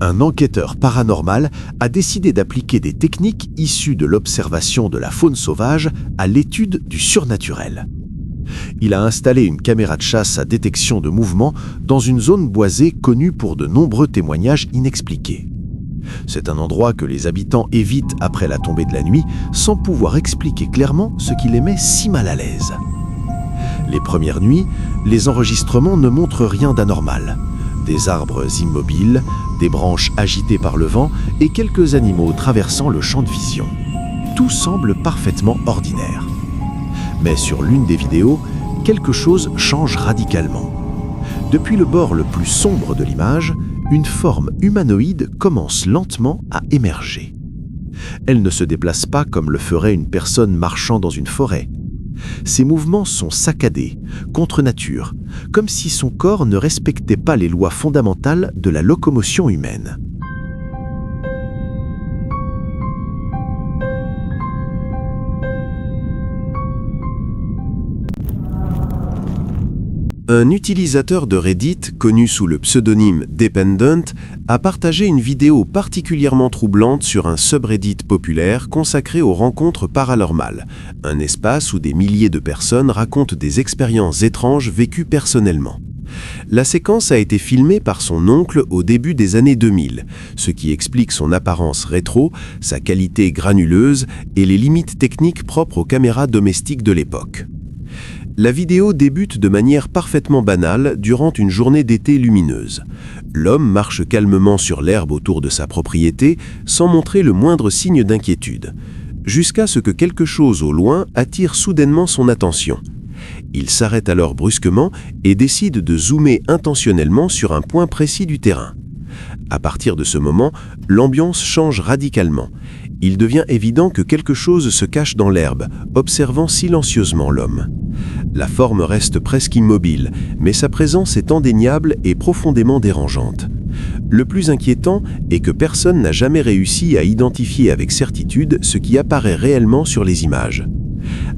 Un enquêteur paranormal a décidé d'appliquer des techniques issues de l'observation de la faune sauvage à l'étude du surnaturel. Il a installé une caméra de chasse à détection de mouvement dans une zone boisée connue pour de nombreux témoignages inexpliqués. C'est un endroit que les habitants évitent après la tombée de la nuit sans pouvoir expliquer clairement ce qui les met si mal à l'aise. Les premières nuits, les enregistrements ne montrent rien d'anormal. Des arbres immobiles, des branches agitées par le vent et quelques animaux traversant le champ de vision. Tout semble parfaitement ordinaire. Mais sur l'une des vidéos, quelque chose change radicalement. Depuis le bord le plus sombre de l'image, une forme humanoïde commence lentement à émerger. Elle ne se déplace pas comme le ferait une personne marchant dans une forêt. Ses mouvements sont saccadés, contre nature, comme si son corps ne respectait pas les lois fondamentales de la locomotion humaine. Un utilisateur de Reddit, connu sous le pseudonyme Dependent, a partagé une vidéo particulièrement troublante sur un subreddit populaire consacré aux rencontres paranormales, un espace où des milliers de personnes racontent des expériences étranges vécues personnellement. La séquence a été filmée par son oncle au début des années 2000, ce qui explique son apparence rétro, sa qualité granuleuse et les limites techniques propres aux caméras domestiques de l'époque. La vidéo débute de manière parfaitement banale durant une journée d'été lumineuse. L'homme marche calmement sur l'herbe autour de sa propriété sans montrer le moindre signe d'inquiétude, jusqu'à ce que quelque chose au loin attire soudainement son attention. Il s'arrête alors brusquement et décide de zoomer intentionnellement sur un point précis du terrain. À partir de ce moment, l'ambiance change radicalement. Il devient évident que quelque chose se cache dans l'herbe, observant silencieusement l'homme. La forme reste presque immobile, mais sa présence est indéniable et profondément dérangeante. Le plus inquiétant est que personne n'a jamais réussi à identifier avec certitude ce qui apparaît réellement sur les images.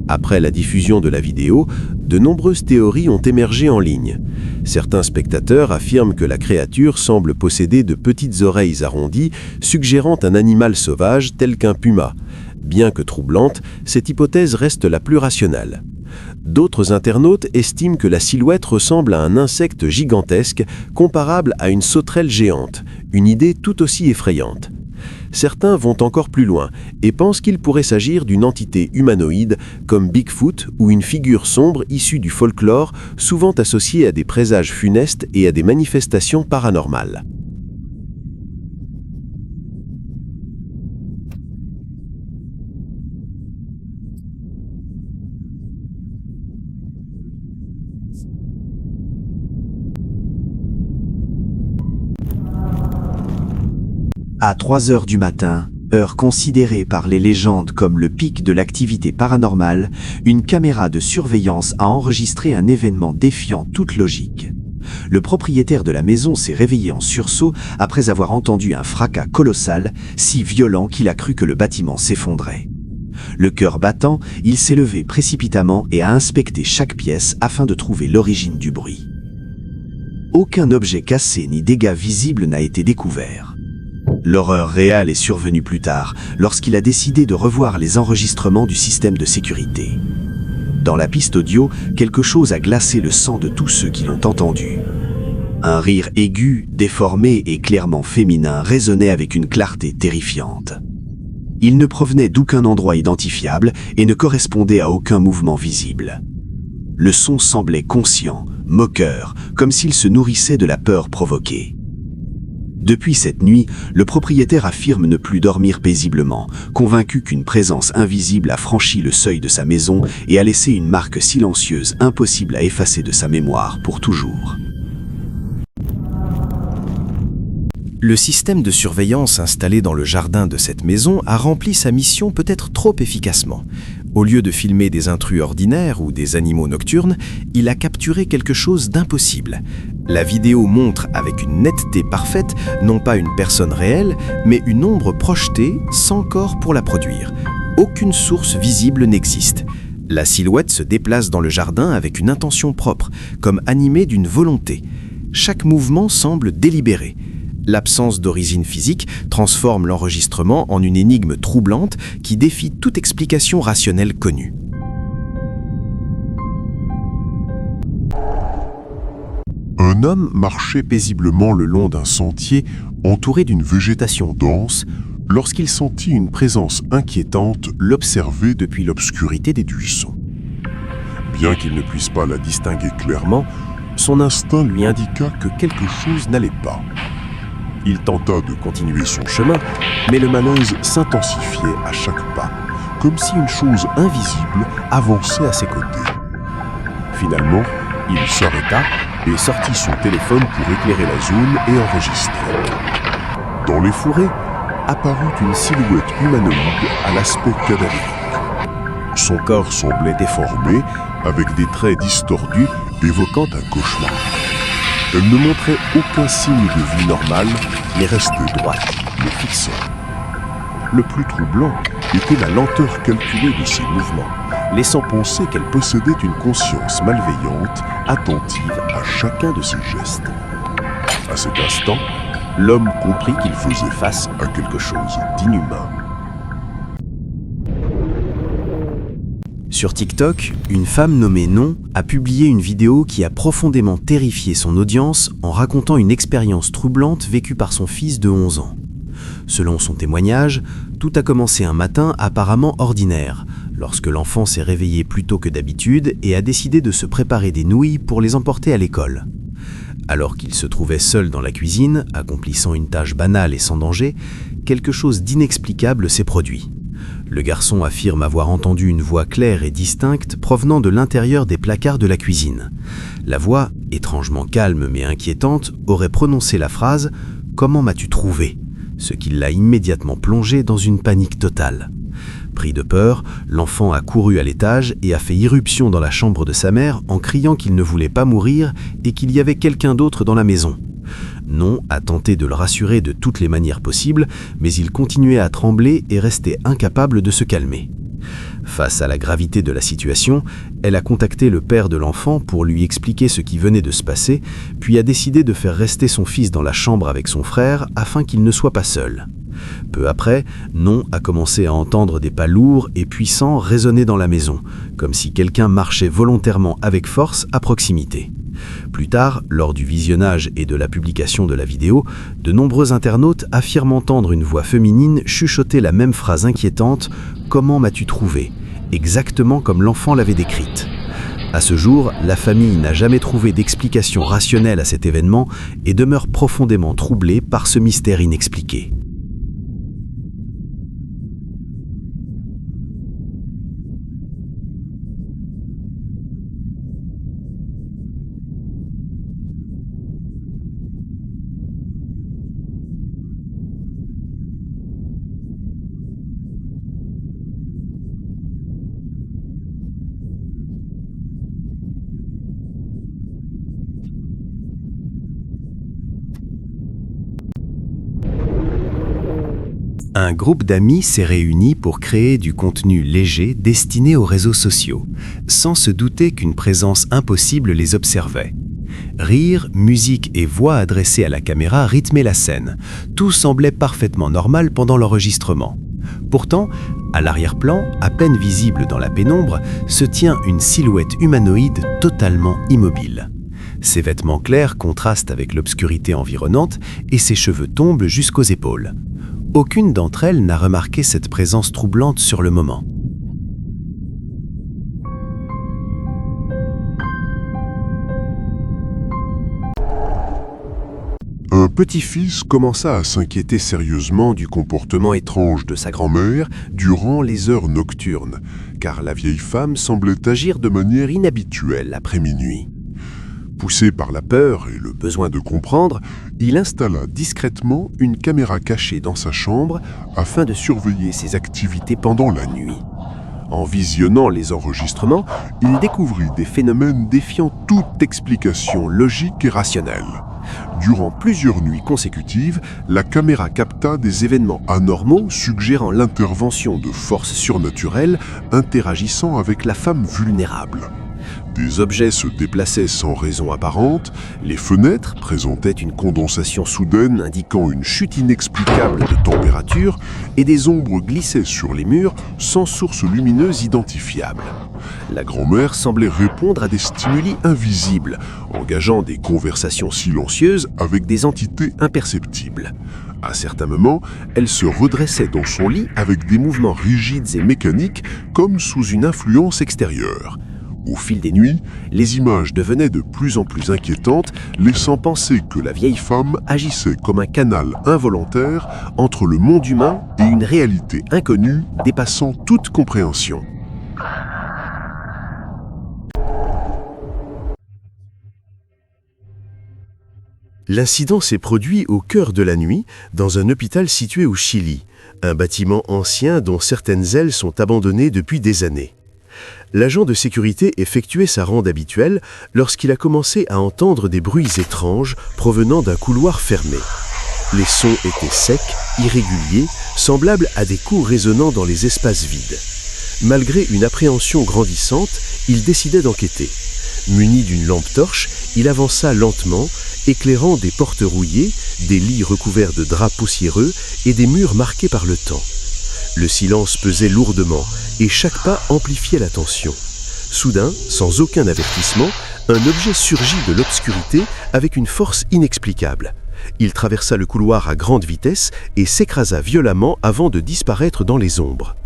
Après la diffusion de la vidéo, de nombreuses théories ont émergé en ligne. Certains spectateurs affirment que la créature semble posséder de petites oreilles arrondies, suggérant un animal sauvage tel qu'un puma. Bien que troublante, cette hypothèse reste la plus rationnelle. D'autres internautes estiment que la silhouette ressemble à un insecte gigantesque, comparable à une sauterelle géante, une idée tout aussi effrayante. Certains vont encore plus loin et pensent qu'il pourrait s'agir d'une entité humanoïde comme Bigfoot ou une figure sombre issue du folklore, souvent associée à des présages funestes et à des manifestations paranormales. À 3 heures du matin, heure considérée par les légendes comme le pic de l'activité paranormale, une caméra de surveillance a enregistré un événement défiant toute logique. Le propriétaire de la maison s'est réveillé en sursaut après avoir entendu un fracas colossal, si violent qu'il a cru que le bâtiment s'effondrait. Le cœur battant, il s'est levé précipitamment et a inspecté chaque pièce afin de trouver l'origine du bruit. Aucun objet cassé ni dégâts visibles n'a été découvert. L'horreur réelle est survenue plus tard, lorsqu'il a décidé de revoir les enregistrements du système de sécurité. Dans la piste audio, quelque chose a glacé le sang de tous ceux qui l'ont entendu. Un rire aigu, déformé et clairement féminin résonnait avec une clarté terrifiante. Il ne provenait d'aucun endroit identifiable et ne correspondait à aucun mouvement visible. Le son semblait conscient, moqueur, comme s'il se nourrissait de la peur provoquée. Depuis cette nuit, le propriétaire affirme ne plus dormir paisiblement, convaincu qu'une présence invisible a franchi le seuil de sa maison et a laissé une marque silencieuse impossible à effacer de sa mémoire pour toujours. Le système de surveillance installé dans le jardin de cette maison a rempli sa mission peut-être trop efficacement. Au lieu de filmer des intrus ordinaires ou des animaux nocturnes, il a capturé quelque chose d'impossible. La vidéo montre avec une netteté parfaite non pas une personne réelle, mais une ombre projetée sans corps pour la produire. Aucune source visible n'existe. La silhouette se déplace dans le jardin avec une intention propre, comme animée d'une volonté. Chaque mouvement semble délibéré. L'absence d'origine physique transforme l'enregistrement en une énigme troublante qui défie toute explication rationnelle connue. Un homme marchait paisiblement le long d'un sentier entouré d'une végétation dense lorsqu'il sentit une présence inquiétante l'observer depuis l'obscurité des buissons. Bien qu'il ne puisse pas la distinguer clairement, son instinct lui indiqua que quelque chose n'allait pas. Il tenta de continuer son chemin, mais le malaise s'intensifiait à chaque pas, comme si une chose invisible avançait à ses côtés. Finalement, il s'arrêta et sortit son téléphone pour éclairer la zone et enregistrer. Dans les forêts, apparut une silhouette humanoïde à l'aspect cadavérique. Son corps semblait déformé, avec des traits distordus évoquant un cauchemar. Elle ne montrait aucun signe de vie normale, mais restait droite, le fixant. Le plus troublant était la lenteur calculée de ses mouvements, laissant penser qu'elle possédait une conscience malveillante, attentive à chacun de ses gestes. À cet instant, l'homme comprit qu'il faisait face à quelque chose d'inhumain. Sur TikTok, une femme nommée Non a publié une vidéo qui a profondément terrifié son audience en racontant une expérience troublante vécue par son fils de 11 ans. Selon son témoignage, tout a commencé un matin apparemment ordinaire, lorsque l'enfant s'est réveillé plus tôt que d'habitude et a décidé de se préparer des nouilles pour les emporter à l'école. Alors qu'il se trouvait seul dans la cuisine, accomplissant une tâche banale et sans danger, quelque chose d'inexplicable s'est produit. Le garçon affirme avoir entendu une voix claire et distincte provenant de l'intérieur des placards de la cuisine. La voix, étrangement calme mais inquiétante, aurait prononcé la phrase « Comment m'as-tu trouvé ?», ce qui l'a immédiatement plongé dans une panique totale. Pris de peur, l'enfant a couru à l'étage et a fait irruption dans la chambre de sa mère en criant qu'il ne voulait pas mourir et qu'il y avait quelqu'un d'autre dans la maison. Non a tenté de le rassurer de toutes les manières possibles, mais il continuait à trembler et restait incapable de se calmer. Face à la gravité de la situation, elle a contacté le père de l'enfant pour lui expliquer ce qui venait de se passer, puis a décidé de faire rester son fils dans la chambre avec son frère afin qu'il ne soit pas seul. Peu après, Non a commencé à entendre des pas lourds et puissants résonner dans la maison, comme si quelqu'un marchait volontairement avec force à proximité. Plus tard, lors du visionnage et de la publication de la vidéo, de nombreux internautes affirment entendre une voix féminine chuchoter la même phrase inquiétante « Comment m'as-tu trouvé ?», exactement comme l'enfant l'avait décrite. À ce jour, la famille n'a jamais trouvé d'explication rationnelle à cet événement et demeure profondément troublée par ce mystère inexpliqué. Un groupe d'amis s'est réuni pour créer du contenu léger destiné aux réseaux sociaux, sans se douter qu'une présence impossible les observait. Rire, musique et voix adressées à la caméra rythmaient la scène. Tout semblait parfaitement normal pendant l'enregistrement. Pourtant, à l'arrière-plan, à peine visible dans la pénombre, se tient une silhouette humanoïde totalement immobile. Ses vêtements clairs contrastent avec l'obscurité environnante et ses cheveux tombent jusqu'aux épaules. Aucune d'entre elles n'a remarqué cette présence troublante sur le moment. Un petit-fils commença à s'inquiéter sérieusement du comportement étrange de sa grand-mère durant les heures nocturnes, car la vieille femme semblait agir de manière inhabituelle après minuit. Poussé par la peur et le besoin de comprendre, il installa discrètement une caméra cachée dans sa chambre afin de surveiller ses activités pendant la nuit. En visionnant les enregistrements, il découvrit des phénomènes défiant toute explication logique et rationnelle. Durant plusieurs nuits consécutives, la caméra capta des événements anormaux suggérant l'intervention de forces surnaturelles interagissant avec la femme vulnérable. Des objets se déplaçaient sans raison apparente, les fenêtres présentaient une condensation soudaine indiquant une chute inexplicable de température et des ombres glissaient sur les murs sans source lumineuse identifiable. La grand-mère semblait répondre à des stimuli invisibles, engageant des conversations silencieuses avec des entités imperceptibles. À certains moments, elle se redressait dans son lit avec des mouvements rigides et mécaniques comme sous une influence extérieure. Au fil des nuits, les images devenaient de plus en plus inquiétantes, laissant penser que la vieille femme agissait comme un canal involontaire entre le monde humain et une réalité inconnue dépassant toute compréhension. L'incident s'est produit au cœur de la nuit, dans un hôpital situé au Chili, un bâtiment ancien dont certaines ailes sont abandonnées depuis des années. L'agent de sécurité effectuait sa ronde habituelle lorsqu'il a commencé à entendre des bruits étranges provenant d'un couloir fermé. Les sons étaient secs, irréguliers, semblables à des coups résonnant dans les espaces vides. Malgré une appréhension grandissante, il décidait d'enquêter. Muni d'une lampe torche, il avança lentement, éclairant des portes rouillées, des lits recouverts de draps poussiéreux et des murs marqués par le temps. Le silence pesait lourdement et chaque pas amplifiait la tension. Soudain, sans aucun avertissement, un objet surgit de l'obscurité avec une force inexplicable. Il traversa le couloir à grande vitesse et s'écrasa violemment avant de disparaître dans les ombres.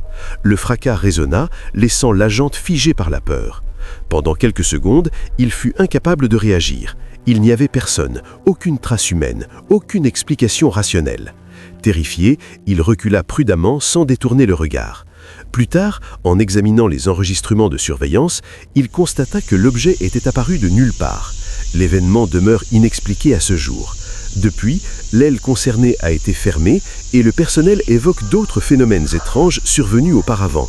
Le fracas résonna, laissant l'agente figée par la peur. Pendant quelques secondes, il fut incapable de réagir. Il n'y avait personne, aucune trace humaine, aucune explication rationnelle. Terrifié, il recula prudemment sans détourner le regard. Plus tard, en examinant les enregistrements de surveillance, il constata que l'objet était apparu de nulle part. L'événement demeure inexpliqué à ce jour. Depuis, l'aile concernée a été fermée et le personnel évoque d'autres phénomènes étranges survenus auparavant.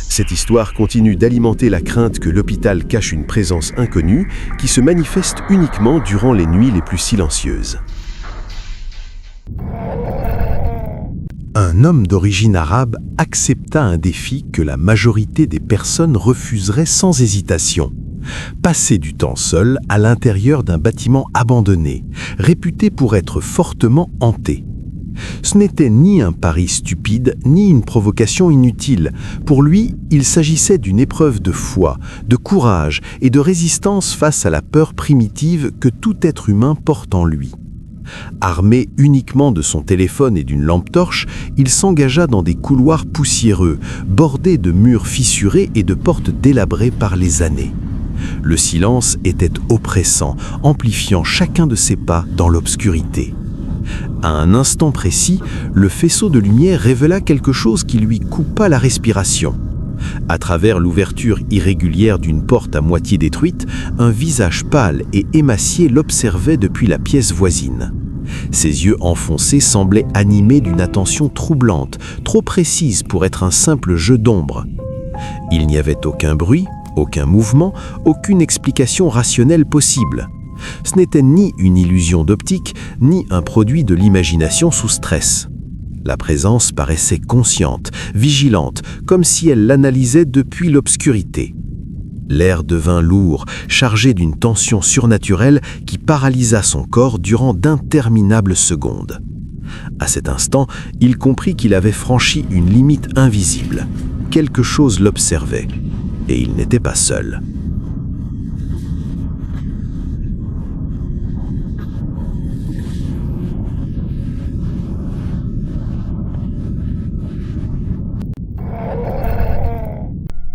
Cette histoire continue d'alimenter la crainte que l'hôpital cache une présence inconnue qui se manifeste uniquement durant les nuits les plus silencieuses. Un homme d'origine arabe accepta un défi que la majorité des personnes refuseraient sans hésitation. Passer du temps seul à l'intérieur d'un bâtiment abandonné, réputé pour être fortement hanté. Ce n'était ni un pari stupide, ni une provocation inutile. Pour lui, il s'agissait d'une épreuve de foi, de courage et de résistance face à la peur primitive que tout être humain porte en lui. Armé uniquement de son téléphone et d'une lampe torche, il s'engagea dans des couloirs poussiéreux, bordés de murs fissurés et de portes délabrées par les années. Le silence était oppressant, amplifiant chacun de ses pas dans l'obscurité. À un instant précis, le faisceau de lumière révéla quelque chose qui lui coupa la respiration. À travers l'ouverture irrégulière d'une porte à moitié détruite, un visage pâle et émacié l'observait depuis la pièce voisine. Ses yeux enfoncés semblaient animés d'une attention troublante, trop précise pour être un simple jeu d'ombre. Il n'y avait aucun bruit, aucun mouvement, aucune explication rationnelle possible. Ce n'était ni une illusion d'optique, ni un produit de l'imagination sous stress. La présence paraissait consciente, vigilante, comme si elle l'analysait depuis l'obscurité. L'air devint lourd, chargé d'une tension surnaturelle qui paralysa son corps durant d'interminables secondes. À cet instant, il comprit qu'il avait franchi une limite invisible. Quelque chose l'observait, et il n'était pas seul.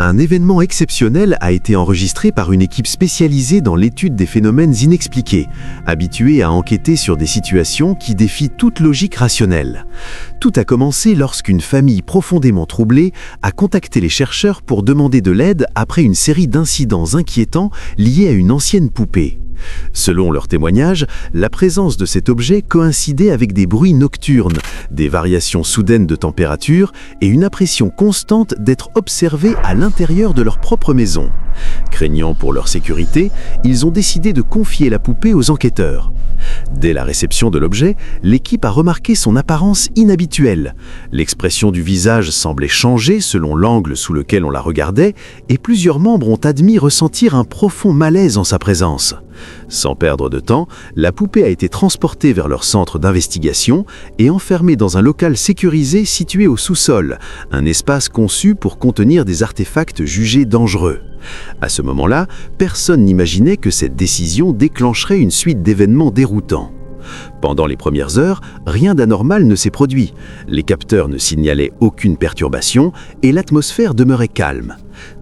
Un événement exceptionnel a été enregistré par une équipe spécialisée dans l'étude des phénomènes inexpliqués, habituée à enquêter sur des situations qui défient toute logique rationnelle. Tout a commencé lorsqu'une famille profondément troublée a contacté les chercheurs pour demander de l'aide après une série d'incidents inquiétants liés à une ancienne poupée. Selon leur témoignage, la présence de cet objet coïncidait avec des bruits nocturnes, des variations soudaines de température et une impression constante d'être observés à l'intérieur de leur propre maison. Craignant pour leur sécurité, ils ont décidé de confier la poupée aux enquêteurs. Dès la réception de l'objet, l'équipe a remarqué son apparence inhabituelle. L'expression du visage semblait changer selon l'angle sous lequel on la regardait et plusieurs membres ont admis ressentir un profond malaise en sa présence. Sans perdre de temps, la poupée a été transportée vers leur centre d'investigation et enfermée dans un local sécurisé situé au sous-sol, un espace conçu pour contenir des artefacts jugés dangereux. À ce moment-là, personne n'imaginait que cette décision déclencherait une suite d'événements déroutants. Pendant les premières heures, rien d'anormal ne s'est produit. Les capteurs ne signalaient aucune perturbation et l'atmosphère demeurait calme.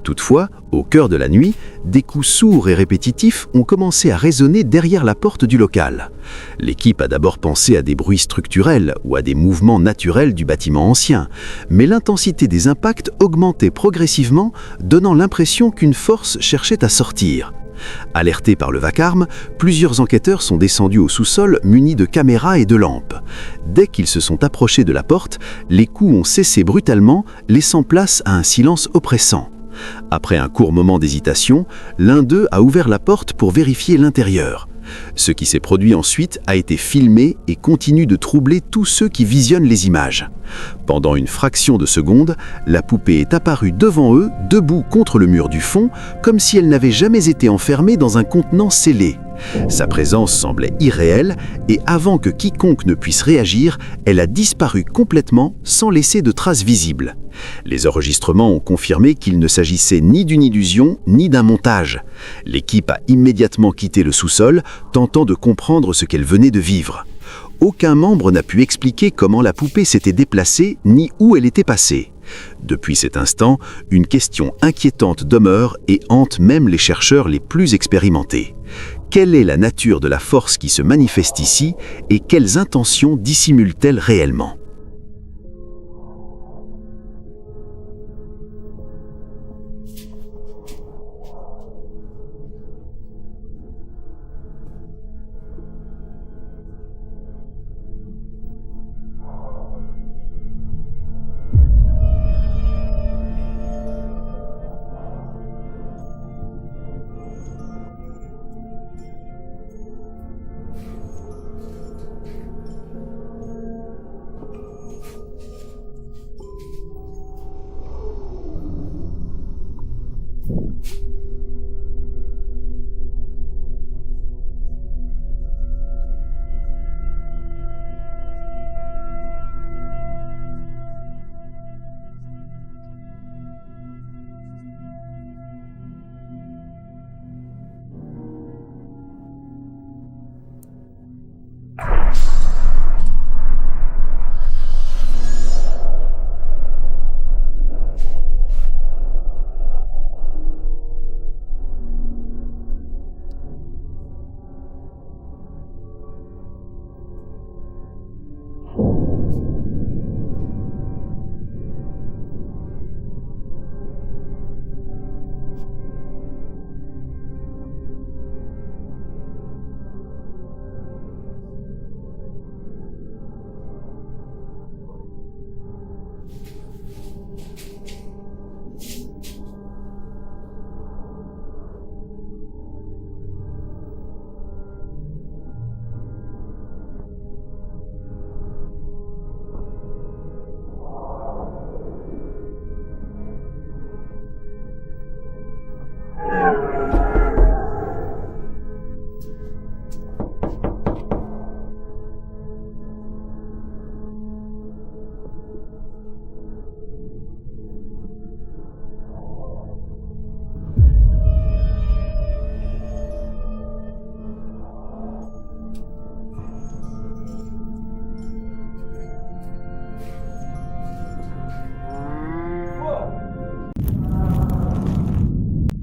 Toutefois, au cœur de la nuit, des coups sourds et répétitifs ont commencé à résonner derrière la porte du local. L'équipe a d'abord pensé à des bruits structurels ou à des mouvements naturels du bâtiment ancien, mais l'intensité des impacts augmentait progressivement, donnant l'impression qu'une force cherchait à sortir. Alertés par le vacarme, plusieurs enquêteurs sont descendus au sous-sol munis de caméras et de lampes. Dès qu'ils se sont approchés de la porte, les coups ont cessé brutalement, laissant place à un silence oppressant. Après un court moment d'hésitation, l'un d'eux a ouvert la porte pour vérifier l'intérieur. Ce qui s'est produit ensuite a été filmé et continue de troubler tous ceux qui visionnent les images. Pendant une fraction de seconde, la poupée est apparue devant eux, debout contre le mur du fond, comme si elle n'avait jamais été enfermée dans un contenant scellé. Sa présence semblait irréelle et avant que quiconque ne puisse réagir, elle a disparu complètement sans laisser de traces visibles. Les enregistrements ont confirmé qu'il ne s'agissait ni d'une illusion ni d'un montage. L'équipe a immédiatement quitté le sous-sol, tentant de comprendre ce qu'elle venait de vivre. Aucun membre n'a pu expliquer comment la poupée s'était déplacée ni où elle était passée. Depuis cet instant, une question inquiétante demeure et hante même les chercheurs les plus expérimentés. Quelle est la nature de la force qui se manifeste ici et quelles intentions dissimule-t-elle réellement ?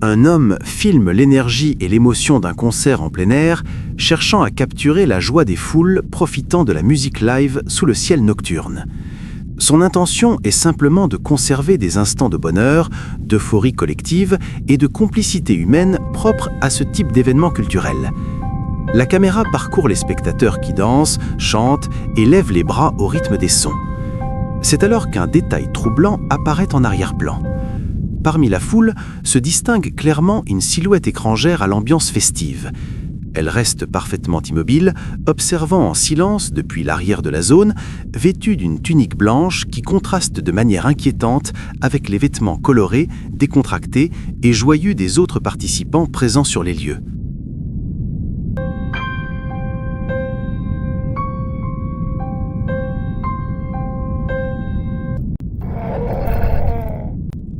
Un homme filme l'énergie et l'émotion d'un concert en plein air, cherchant à capturer la joie des foules profitant de la musique live sous le ciel nocturne. Son intention est simplement de conserver des instants de bonheur, d'euphorie collective et de complicité humaine propres à ce type d'événement culturel. La caméra parcourt les spectateurs qui dansent, chantent et lèvent les bras au rythme des sons. C'est alors qu'un détail troublant apparaît en arrière-plan. Parmi la foule se distingue clairement une silhouette étrangère à l'ambiance festive. Elle reste parfaitement immobile, observant en silence depuis l'arrière de la zone, vêtue d'une tunique blanche qui contraste de manière inquiétante avec les vêtements colorés, décontractés et joyeux des autres participants présents sur les lieux.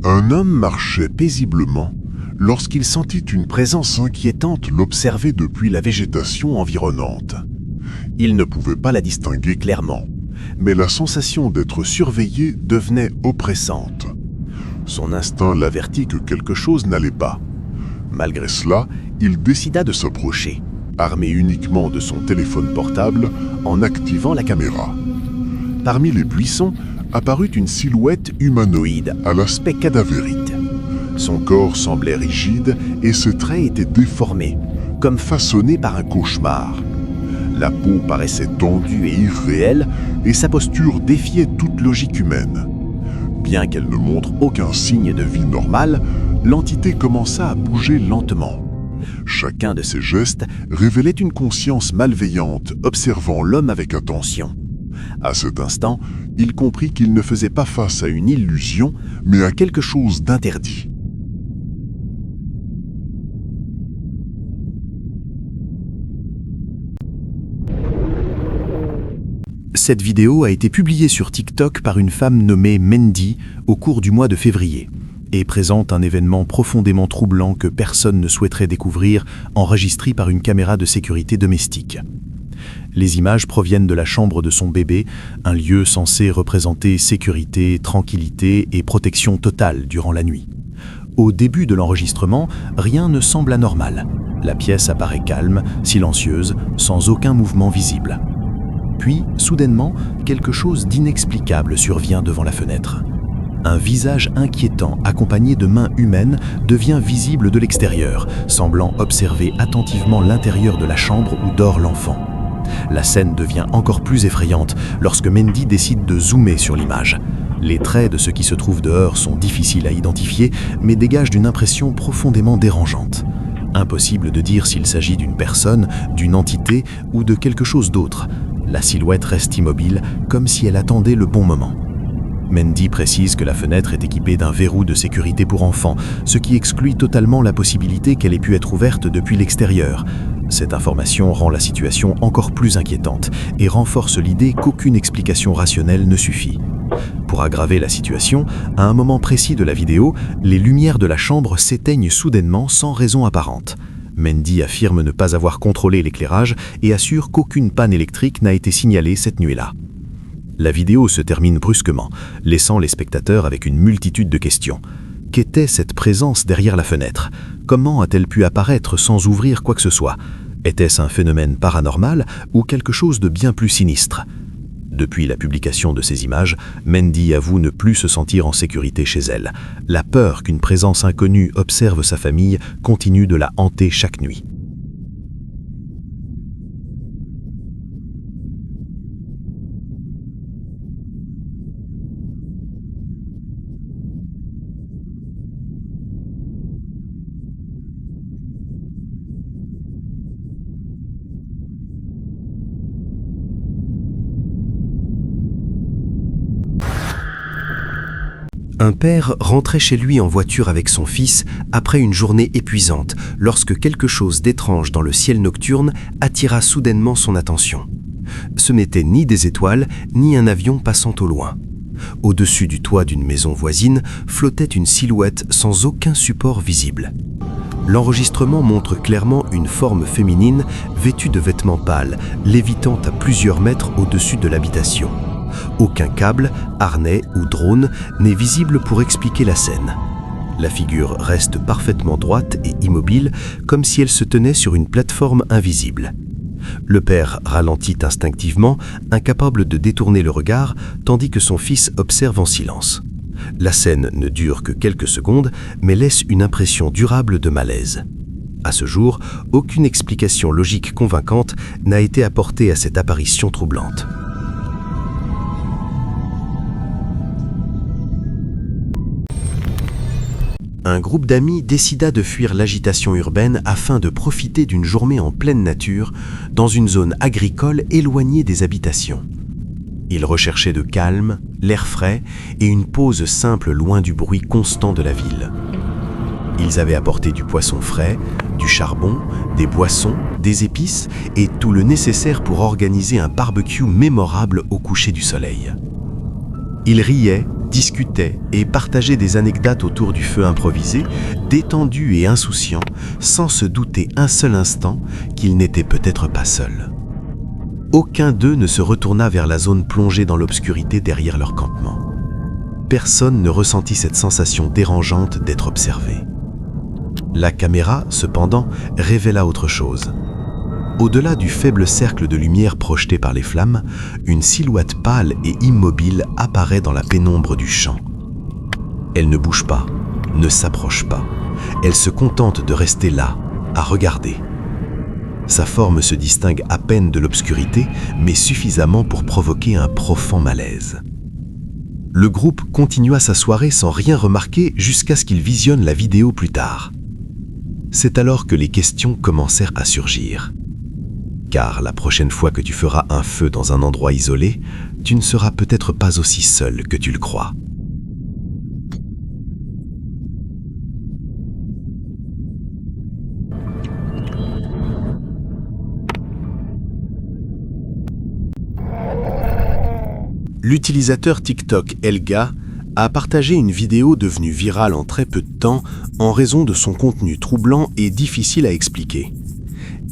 Un homme marchait paisiblement lorsqu'il sentit une présence inquiétante l'observer depuis la végétation environnante. Il ne pouvait pas la distinguer clairement, mais la sensation d'être surveillé devenait oppressante. Son instinct l'avertit que quelque chose n'allait pas. Malgré cela, il décida de s'approcher, armé uniquement de son téléphone portable, en activant la caméra. Parmi les buissons apparut une silhouette humanoïde à l'aspect cadavérique. Son corps semblait rigide et ses traits étaient déformés, comme façonnés par un cauchemar. La peau paraissait tendue et irréelle et sa posture défiait toute logique humaine. Bien qu'elle ne montre aucun signe de vie normale, l'entité commença à bouger lentement. Chacun de ses gestes révélait une conscience malveillante observant l'homme avec attention. À cet instant, il comprit qu'il ne faisait pas face à une illusion, mais à quelque chose d'interdit. Cette vidéo a été publiée sur TikTok par une femme nommée Mendy au cours du mois de février et présente un événement profondément troublant que personne ne souhaiterait découvrir, enregistré par une caméra de sécurité domestique. Les images proviennent de la chambre de son bébé, un lieu censé représenter sécurité, tranquillité et protection totale durant la nuit. Au début de l'enregistrement, rien ne semble anormal. La pièce apparaît calme, silencieuse, sans aucun mouvement visible. Puis, soudainement, quelque chose d'inexplicable survient devant la fenêtre. Un visage inquiétant accompagné de mains humaines devient visible de l'extérieur, semblant observer attentivement l'intérieur de la chambre où dort l'enfant. La scène devient encore plus effrayante lorsque Mendy décide de zoomer sur l'image. Les traits de ce qui se trouve dehors sont difficiles à identifier, mais dégagent d'une impression profondément dérangeante. Impossible de dire s'il s'agit d'une personne, d'une entité ou de quelque chose d'autre. La silhouette reste immobile, comme si elle attendait le bon moment. Mendy précise que la fenêtre est équipée d'un verrou de sécurité pour enfants, ce qui exclut totalement la possibilité qu'elle ait pu être ouverte depuis l'extérieur. Cette information rend la situation encore plus inquiétante et renforce l'idée qu'aucune explication rationnelle ne suffit. Pour aggraver la situation, à un moment précis de la vidéo, les lumières de la chambre s'éteignent soudainement sans raison apparente. Mendy affirme ne pas avoir contrôlé l'éclairage et assure qu'aucune panne électrique n'a été signalée cette nuit-là. La vidéo se termine brusquement, laissant les spectateurs avec une multitude de questions. Qu'était cette présence derrière la fenêtre? Comment a-t-elle pu apparaître sans ouvrir quoi que ce soit? Était-ce un phénomène paranormal ou quelque chose de bien plus sinistre? Depuis la publication de ces images, Mendy avoue ne plus se sentir en sécurité chez elle. La peur qu'une présence inconnue observe sa famille continue de la hanter chaque nuit. Un père rentrait chez lui en voiture avec son fils après une journée épuisante lorsque quelque chose d'étrange dans le ciel nocturne attira soudainement son attention. Ce n'était ni des étoiles, ni un avion passant au loin. Au-dessus du toit d'une maison voisine flottait une silhouette sans aucun support visible. L'enregistrement montre clairement une forme féminine vêtue de vêtements pâles, lévitant à plusieurs mètres au-dessus de l'habitation. Aucun câble, harnais ou drone n'est visible pour expliquer la scène. La figure reste parfaitement droite et immobile, comme si elle se tenait sur une plateforme invisible. Le père ralentit instinctivement, incapable de détourner le regard, tandis que son fils observe en silence. La scène ne dure que quelques secondes, mais laisse une impression durable de malaise. À ce jour, aucune explication logique convaincante n'a été apportée à cette apparition troublante. Un groupe d'amis décida de fuir l'agitation urbaine afin de profiter d'une journée en pleine nature dans une zone agricole éloignée des habitations. Ils recherchaient de calme, l'air frais et une pause simple loin du bruit constant de la ville. Ils avaient apporté du poisson frais, du charbon, des boissons, des épices et tout le nécessaire pour organiser un barbecue mémorable au coucher du soleil. Ils riaient, discutaient et partageaient des anecdotes autour du feu improvisé, détendus et insouciants, sans se douter un seul instant qu'ils n'étaient peut-être pas seuls. Aucun d'eux ne se retourna vers la zone plongée dans l'obscurité derrière leur campement. Personne ne ressentit cette sensation dérangeante d'être observé. La caméra, cependant, révéla autre chose. Au-delà du faible cercle de lumière projeté par les flammes, une silhouette pâle et immobile apparaît dans la pénombre du champ. Elle ne bouge pas, ne s'approche pas. Elle se contente de rester là, à regarder. Sa forme se distingue à peine de l'obscurité, mais suffisamment pour provoquer un profond malaise. Le groupe continua sa soirée sans rien remarquer jusqu'à ce qu'il visionne la vidéo plus tard. C'est alors que les questions commencèrent à surgir. Car la prochaine fois que tu feras un feu dans un endroit isolé, tu ne seras peut-être pas aussi seul que tu le crois. L'utilisateur TikTok Elga a partagé une vidéo devenue virale en très peu de temps en raison de son contenu troublant et difficile à expliquer.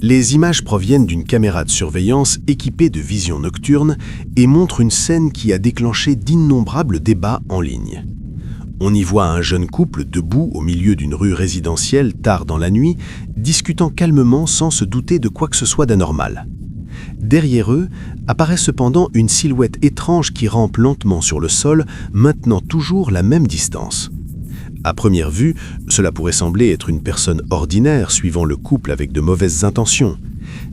Les images proviennent d'une caméra de surveillance équipée de vision nocturne et montrent une scène qui a déclenché d'innombrables débats en ligne. On y voit un jeune couple debout au milieu d'une rue résidentielle tard dans la nuit, discutant calmement sans se douter de quoi que ce soit d'anormal. Derrière eux apparaît cependant une silhouette étrange qui rampe lentement sur le sol, maintenant toujours la même distance. À première vue, cela pourrait sembler être une personne ordinaire suivant le couple avec de mauvaises intentions.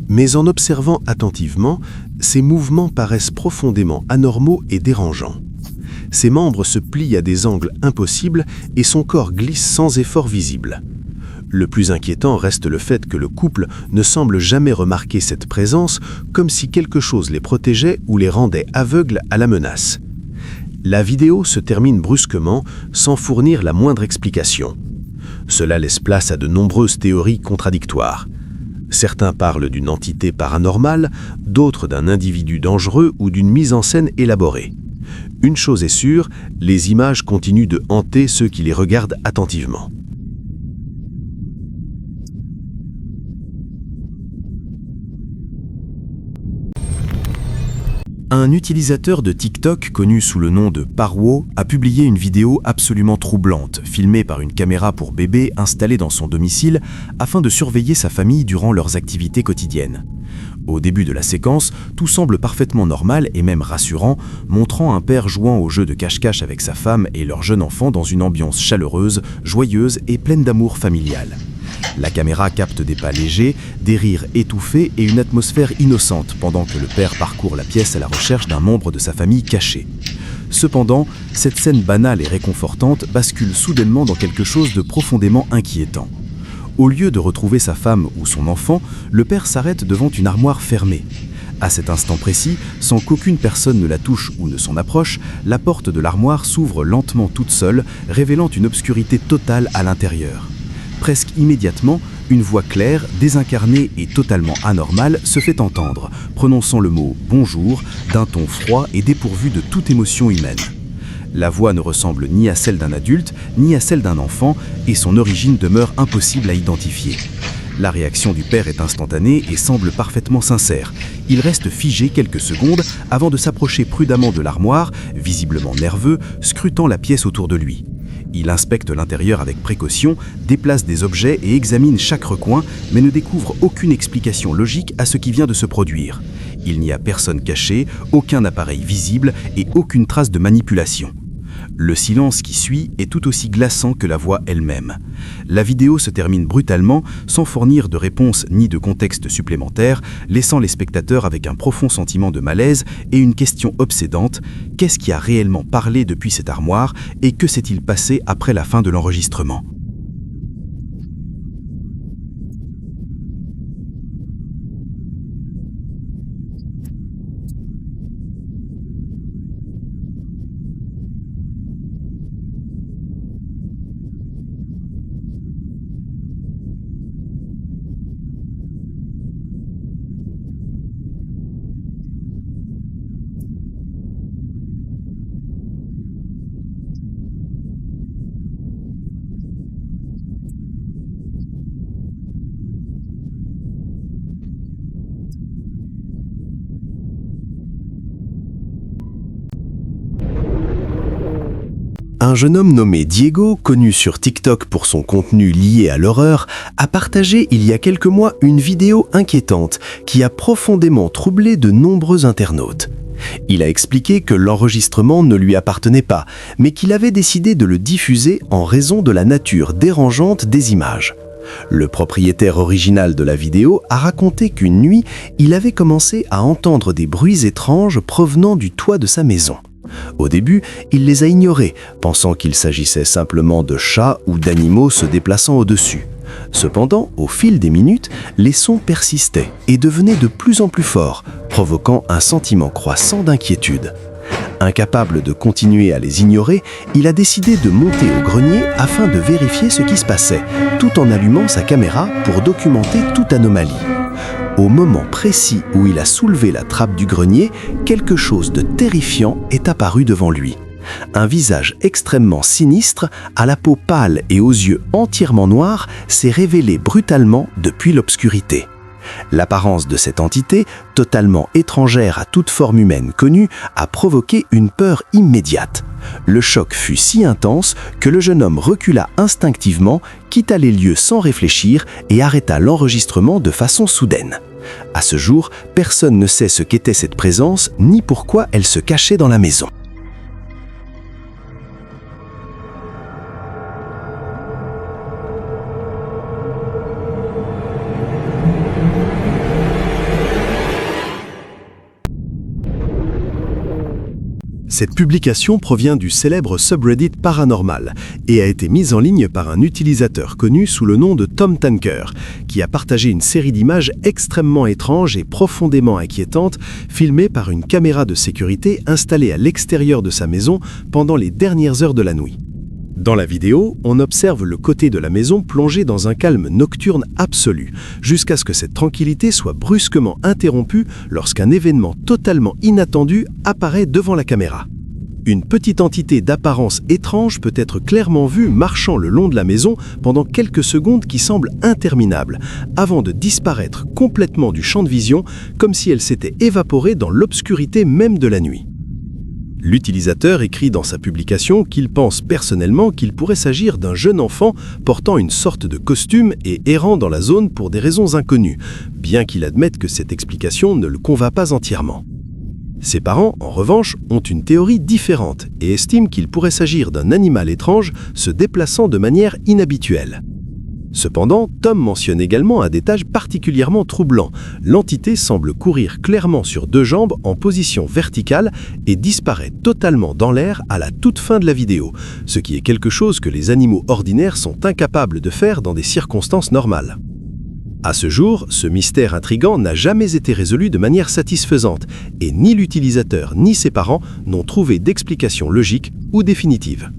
Mais en observant attentivement, ses mouvements paraissent profondément anormaux et dérangeants. Ses membres se plient à des angles impossibles et son corps glisse sans effort visible. Le plus inquiétant reste le fait que le couple ne semble jamais remarquer cette présence, comme si quelque chose les protégeait ou les rendait aveugles à la menace. La vidéo se termine brusquement, sans fournir la moindre explication. Cela laisse place à de nombreuses théories contradictoires. Certains parlent d'une entité paranormale, d'autres d'un individu dangereux ou d'une mise en scène élaborée. Une chose est sûre, les images continuent de hanter ceux qui les regardent attentivement. Un utilisateur de TikTok connu sous le nom de Parwo a publié une vidéo absolument troublante, filmée par une caméra pour bébé installée dans son domicile afin de surveiller sa famille durant leurs activités quotidiennes. Au début de la séquence, tout semble parfaitement normal et même rassurant, montrant un père jouant au jeu de cache-cache avec sa femme et leur jeune enfant dans une ambiance chaleureuse, joyeuse et pleine d'amour familial. La caméra capte des pas légers, des rires étouffés et une atmosphère innocente pendant que le père parcourt la pièce à la recherche d'un membre de sa famille caché. Cependant, cette scène banale et réconfortante bascule soudainement dans quelque chose de profondément inquiétant. Au lieu de retrouver sa femme ou son enfant, le père s'arrête devant une armoire fermée. À cet instant précis, sans qu'aucune personne ne la touche ou ne s'en approche, la porte de l'armoire s'ouvre lentement toute seule, révélant une obscurité totale à l'intérieur. Presque immédiatement, une voix claire, désincarnée et totalement anormale se fait entendre, prononçant le mot « bonjour » d'un ton froid et dépourvu de toute émotion humaine. La voix ne ressemble ni à celle d'un adulte, ni à celle d'un enfant, et son origine demeure impossible à identifier. La réaction du père est instantanée et semble parfaitement sincère. Il reste figé quelques secondes avant de s'approcher prudemment de l'armoire, visiblement nerveux, scrutant la pièce autour de lui. Il inspecte l'intérieur avec précaution, déplace des objets et examine chaque recoin, mais ne découvre aucune explication logique à ce qui vient de se produire. Il n'y a personne caché, aucun appareil visible et aucune trace de manipulation. Le silence qui suit est tout aussi glaçant que la voix elle-même. La vidéo se termine brutalement, sans fournir de réponse ni de contexte supplémentaire, laissant les spectateurs avec un profond sentiment de malaise et une question obsédante: qu'est-ce qui a réellement parlé depuis cette armoire et que s'est-il passé après la fin de l'enregistrement ? Un jeune homme nommé Diego, connu sur TikTok pour son contenu lié à l'horreur, a partagé il y a quelques mois une vidéo inquiétante qui a profondément troublé de nombreux internautes. Il a expliqué que l'enregistrement ne lui appartenait pas, mais qu'il avait décidé de le diffuser en raison de la nature dérangeante des images. Le propriétaire original de la vidéo a raconté qu'une nuit, il avait commencé à entendre des bruits étranges provenant du toit de sa maison. Au début, il les a ignorés, pensant qu'il s'agissait simplement de chats ou d'animaux se déplaçant au-dessus. Cependant, au fil des minutes, les sons persistaient et devenaient de plus en plus forts, provoquant un sentiment croissant d'inquiétude. Incapable de continuer à les ignorer, il a décidé de monter au grenier afin de vérifier ce qui se passait, tout en allumant sa caméra pour documenter toute anomalie. Au moment précis où il a soulevé la trappe du grenier, quelque chose de terrifiant est apparu devant lui. Un visage extrêmement sinistre, à la peau pâle et aux yeux entièrement noirs, s'est révélé brutalement depuis l'obscurité. L'apparence de cette entité, totalement étrangère à toute forme humaine connue, a provoqué une peur immédiate. Le choc fut si intense que le jeune homme recula instinctivement, quitta les lieux sans réfléchir et arrêta l'enregistrement de façon soudaine. À ce jour, personne ne sait ce qu'était cette présence ni pourquoi elle se cachait dans la maison. Cette publication provient du célèbre subreddit Paranormal et a été mise en ligne par un utilisateur connu sous le nom de Tom Tanker, qui a partagé une série d'images extrêmement étranges et profondément inquiétantes filmées par une caméra de sécurité installée à l'extérieur de sa maison pendant les dernières heures de la nuit. Dans la vidéo, on observe le côté de la maison plongé dans un calme nocturne absolu, jusqu'à ce que cette tranquillité soit brusquement interrompue lorsqu'un événement totalement inattendu apparaît devant la caméra. Une petite entité d'apparence étrange peut être clairement vue marchant le long de la maison pendant quelques secondes qui semblent interminables, avant de disparaître complètement du champ de vision, comme si elle s'était évaporée dans l'obscurité même de la nuit. L'utilisateur écrit dans sa publication qu'il pense personnellement qu'il pourrait s'agir d'un jeune enfant portant une sorte de costume et errant dans la zone pour des raisons inconnues, bien qu'il admette que cette explication ne le convainc pas entièrement. Ses parents, en revanche, ont une théorie différente et estiment qu'il pourrait s'agir d'un animal étrange se déplaçant de manière inhabituelle. Cependant, Tom mentionne également un détail particulièrement troublant. L'entité semble courir clairement sur deux jambes en position verticale et disparaît totalement dans l'air à la toute fin de la vidéo, ce qui est quelque chose que les animaux ordinaires sont incapables de faire dans des circonstances normales. À ce jour, ce mystère intrigant n'a jamais été résolu de manière satisfaisante et ni l'utilisateur ni ses parents n'ont trouvé d'explication logique ou définitive.